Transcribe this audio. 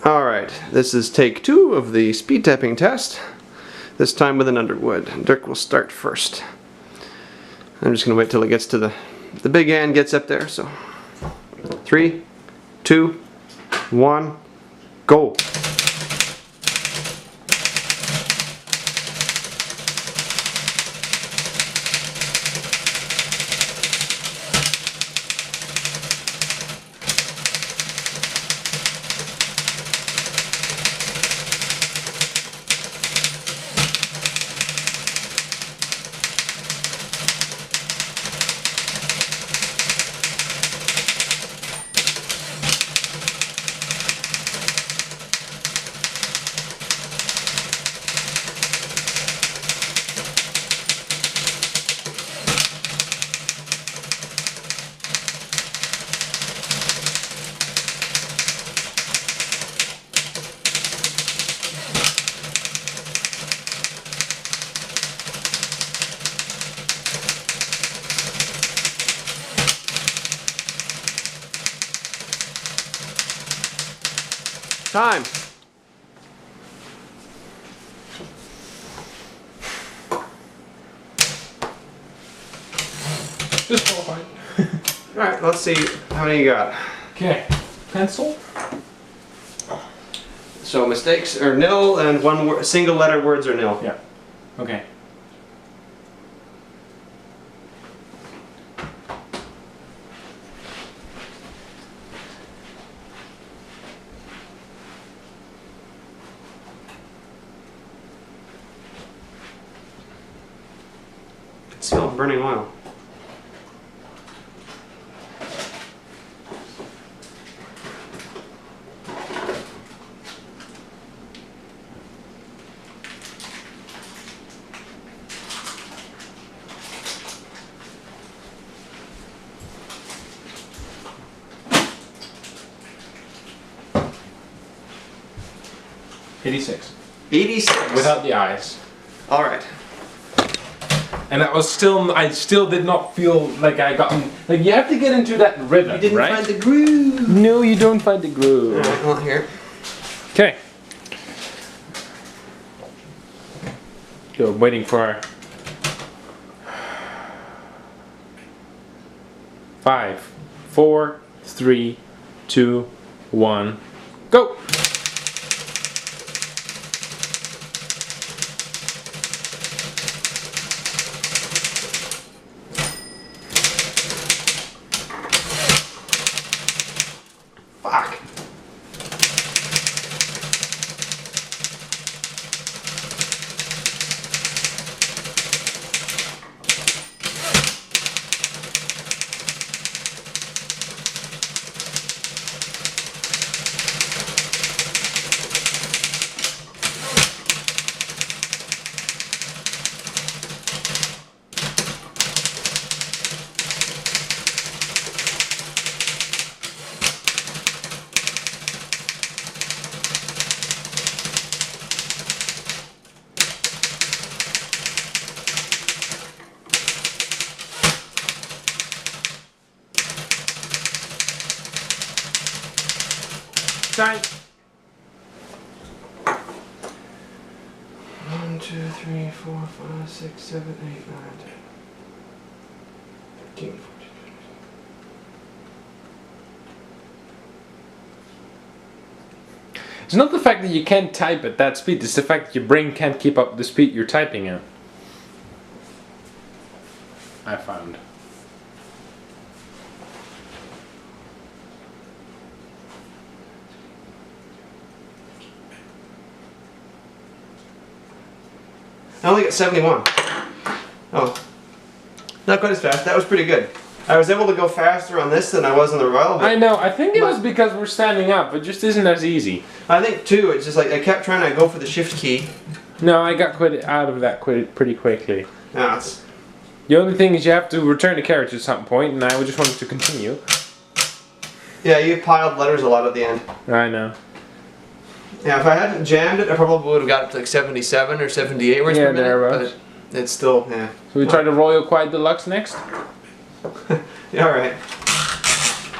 Alright, this is take 2 of the speed typing test. This time with an Underwood. Dirk will start first. I'm just going to wait till it gets to the big end gets up there. So 3, 2, 1, go. Time. Disqualified. Alright, let's see how many you got. Okay. Pencil. So mistakes are nil and single letter words are nil. Yeah. Okay. Smell burning oil. $86. 86. Without the eyes. All right. And that was still, I still did not feel like I got, like you have to get into that rhythm, You didn't right? find the groove. No, you don't find the groove. All right, well, here. Okay. Go, waiting for 5, 4, 3, 2, 1, go! Fuck. Time. 1, 2, 3, 4, 5, 6, 7, 8, 9, 10. 13, 14. It's not the fact that you can't type at that speed, it's the fact that your brain can't keep up the speed you're typing at. I found. I only got 71. Oh. Not quite as fast. That was pretty good. I was able to go faster on this than I was on the Royal. I know, I think it was because we're standing up, it just isn't as easy. I think too, it's just like I kept trying to go for the shift key. No, I got quite out of that pretty quickly. No, it's... The only thing is you have to return the carriage at some point, and I just wanted to continue. Yeah, you piled letters a lot at the end. I know. Yeah, if I hadn't jammed it, I probably would have got up to like 77 or 78 words per minute. thereabouts. But it's still, yeah. So we try the Royal Quiet Deluxe next? Yeah, alright.